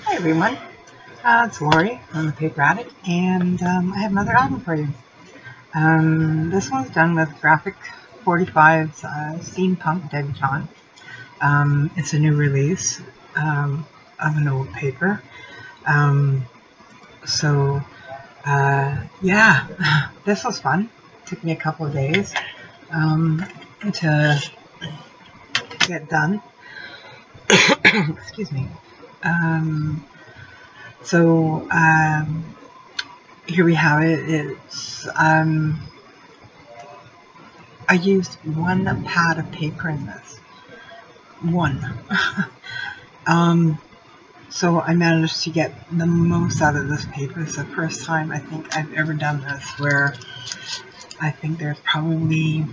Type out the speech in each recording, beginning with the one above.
Hi everyone, it's Lori from the Paper Addict, and I have another album for you. This one's done with G45's Steampunk Debutante. It's a new release of an old paper. Yeah, this was fun. Took me a couple of days to get done. Excuse me. Here we have it. It's I used one pad of paper in this. One. So I managed to get the most out of this paper. It's the first time I think I've ever done this where I think there's probably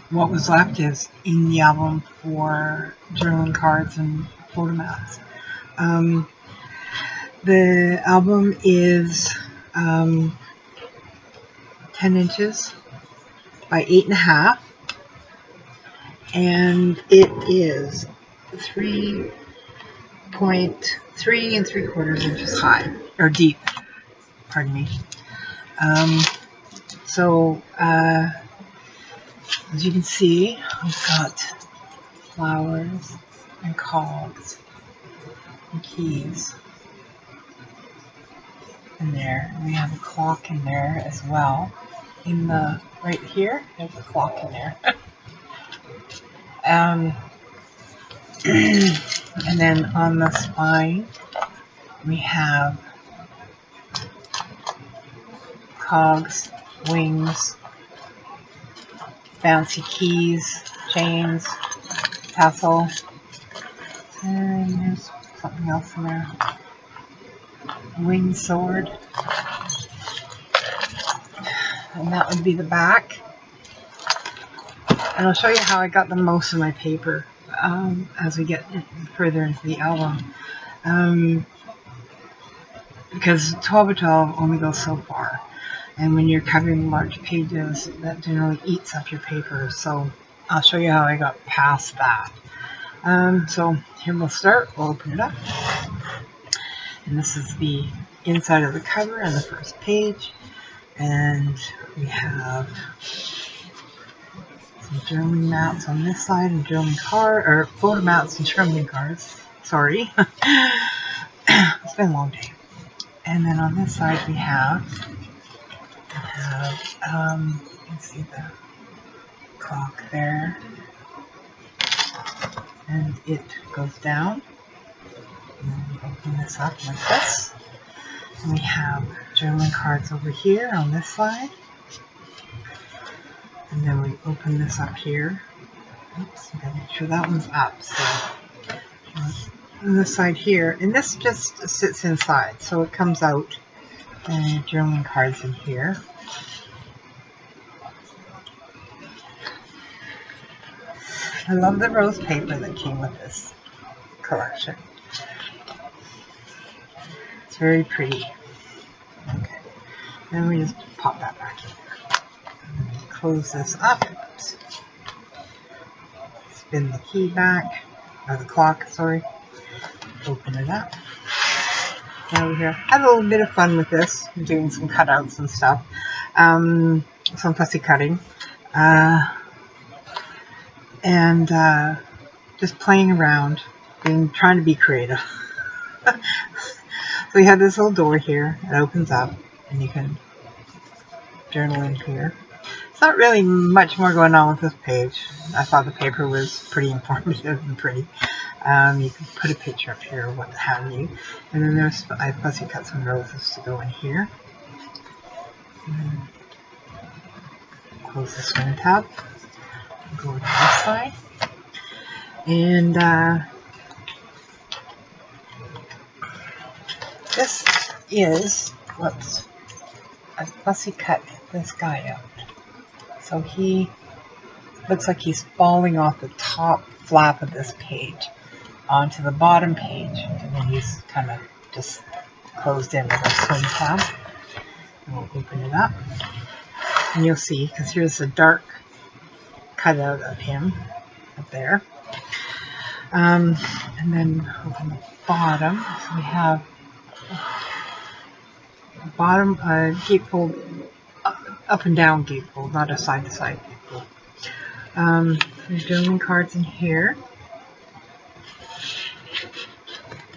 what was left is in the album for journaling cards and photo mats. The album is 10 inches by 8.5, and it is 3.3 3/4 inches high, or deep, pardon me. As you can see, we've got flowers and cogs and keys in there. We have a clock in there as well. Right here, there's a clock in there. And then on the spine, we have cogs, wings, fancy keys, chains, tassel, and there's something else in there. Winged sword, and that would be the back. And I'll show you how I got the most of my paper as we get further into the album, because 12x12 only goes so far, and when you're covering large pages, that generally eats up your paper. So I'll show you how I got past that. So here we'll start. We'll open it up. And this is the inside of the cover and the first page. And we have some journaling mats on this side and journaling card, or photo mats and journaling cards. Sorry. It's been a long day. And then on this side we have you can see the clock there. And it goes down. And then we open this up like this. And we have journaling cards over here on this side. And then we open this up here. Oops, I gotta make sure that one's up. So on this side here, and this just sits inside, so it comes out and journaling cards in here. I love the rose paper that came with this collection. It's very pretty. Okay, then we just pop that back in there. Close this up. Oops. Spin the key back, or the clock, sorry. Open it up. Now we had a little bit of fun with this, doing some cutouts and stuff. Some fussy cutting. And just playing around and trying to be creative. So we have this little door here. It opens up and you can journal in here. It's not really much more going on with this page. I thought the paper was pretty informative and pretty. You can put a picture up here or what have you. And then I fussy cut some roses to go in here. Close the swing tab. Go to this side, and this is whoops. I fussy cut this guy out, so he looks like he's falling off the top flap of this page onto the bottom page, and then he's kind of just closed in with a swing tab. And we'll open it up, and you'll see, because here's a dark cutout of him up there. And then on the bottom, so we have bottom gatefold, up and down gatefold, not a side to side gatefold. There's journaling cards in here,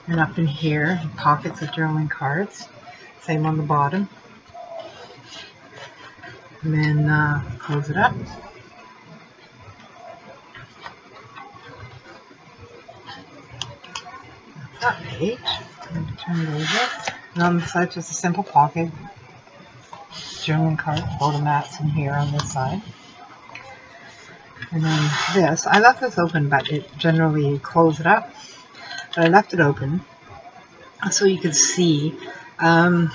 and up in here, pockets of journaling cards. Same on the bottom. And then close it up. That's that page. I'm going to turn it over. And on the side, just a simple pocket. Journaling card, photo mats in here on this side. And then this, I left this open, but it generally closed it up. But I left it open so you could see. So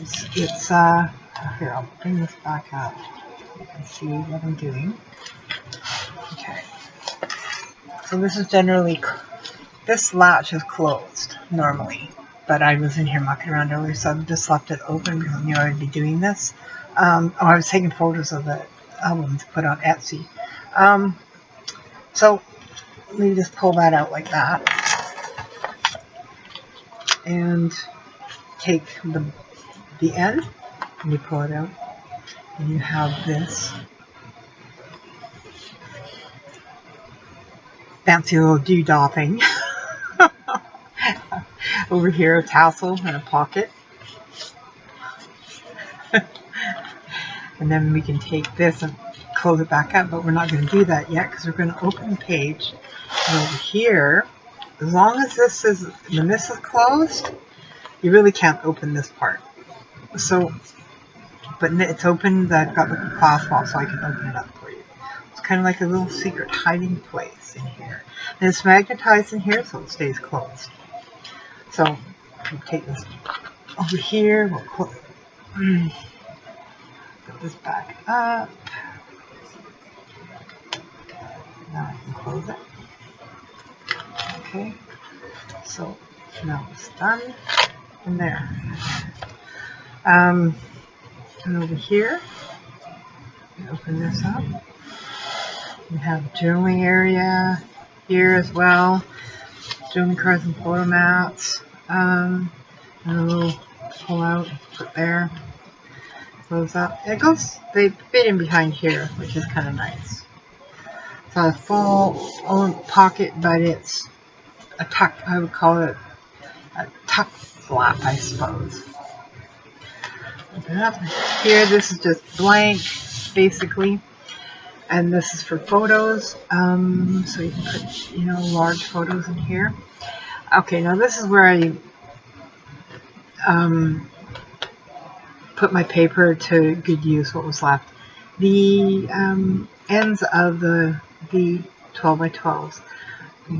it's here, I'll bring this back up. You can see what I'm doing. Okay. So this is generally, this latch is closed normally, but I was in here mucking around earlier, so I just left it open because I knew I would be doing this. I was taking photos of the album to put on Etsy. So let me just pull that out like that, and take the end, and you pull it out, and you have this fancy little doodah thing. Over here, a tassel and a pocket. And then we can take this and close it back up, but we're not going to do that yet because we're going to open the page. And over here, as long as this is, when this is closed, you really can't open this part. So, but it's open, I've got the clasp off so I can open it up for you. It's kind of like a little secret hiding place in here. And it's magnetized in here so it stays closed. So, we'll take this over here, we'll put this back up. Now I can close it. Okay, so now it's done in there. And over here, open this up. We have a journaling area here as well. Journaling cards and photo mats. And a little pull out, put there. Close up. It goes, they fit in behind here, which is kind of nice. So a full pocket, but it's a tuck, I would call it a tuck flap, I suppose. Open it up. Here, this is just blank, basically. And this is for photos. So you can put, you know, large photos in here. Okay, now this is where I put my paper to good use, what was left. The ends of the 12x12s.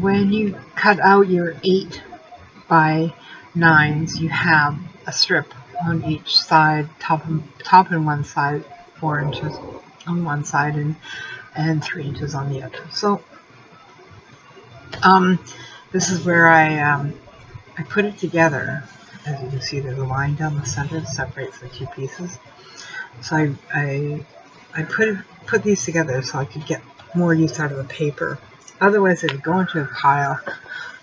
When you cut out your 8x9s, you have a strip on each side, top on one side, 4 inches on one side, and 3 inches on the other. So this is where I put it together. As you can see, there's a line down the center that separates the two pieces. So I put these together so I could get more use out of the paper. Otherwise, it would go into a pile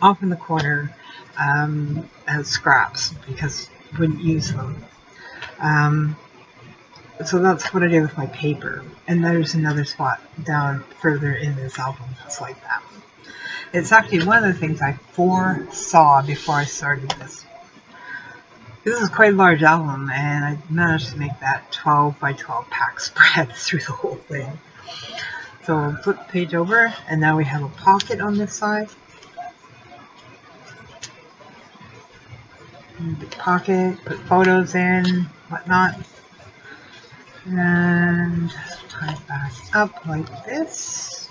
off in the corner as scraps because I wouldn't use them. So that's what I did with my paper. And there's another spot down further in this album that's like that. It's actually one of the things I foresaw before I started this. This is quite a large album, and I managed to make that 12x12 pack spread through the whole thing. So we'll flip the page over, and now we have a pocket on this side. And the pocket, put photos in, whatnot. And tie it back up like this.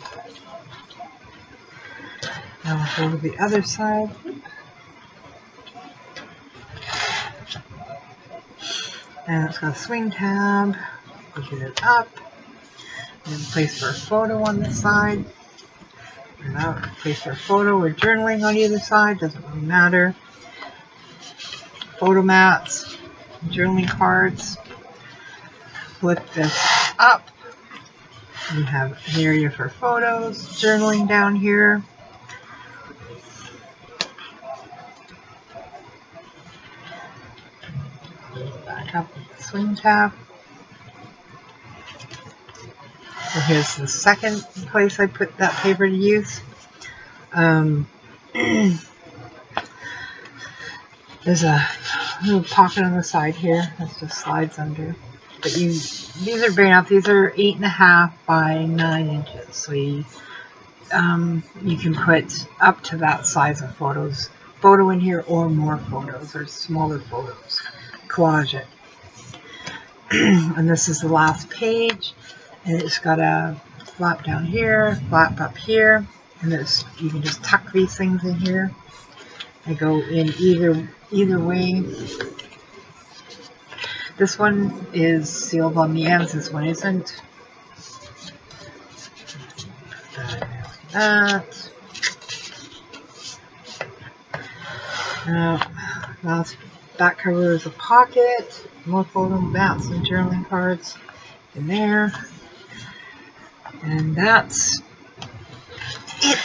Now we'll go to the other side. And it's got a swing tab. Open it up. And place for a photo on this side. And now place for a photo or journaling on either side. Doesn't really matter. Photo mats. Journaling cards. Flip this up. You have an area for photos, journaling down here. Back up with the swing tab. So here's the second place I put that paper to use. There's a little pocket on the side here that just slides under. But these are big enough. These are 8.5 by 9 inches. So you can put up to that size of photo in here, or more photos, or smaller photos. Collage it. And this is the last page, and it's got a flap down here, flap up here, and you can just tuck these things in here. They go in either way. This one is sealed on the ends, this one isn't. That. Last back cover is a pocket, more photo mats and journaling cards in there. And that's it.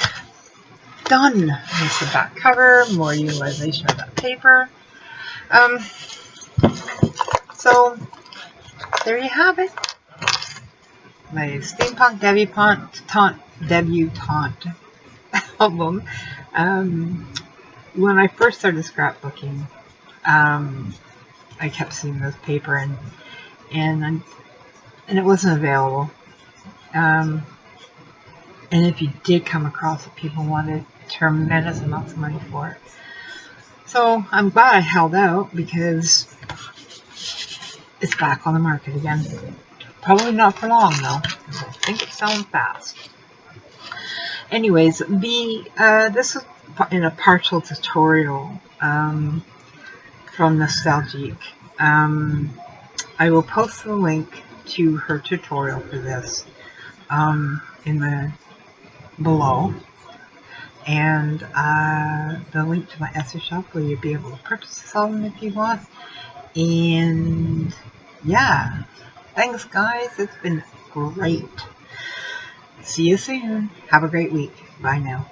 Done. There's the back cover, more utilization of that paper. So there you have it. My Steampunk Debutante album. When I first started scrapbooking, I kept seeing this paper and it wasn't available. And if you did come across it, people wanted tremendous amounts of money for it. So I'm glad I held out, because it's back on the market again. Probably not for long though, because I think it's selling fast. Anyways, this is in a partial tutorial from Nostalgique. I will post the link to her tutorial for this in the below, and the link to my Etsy shop where you'll be able to purchase some if you want. And yeah, thanks guys, it's been great. See you soon. Have a great week. Bye now.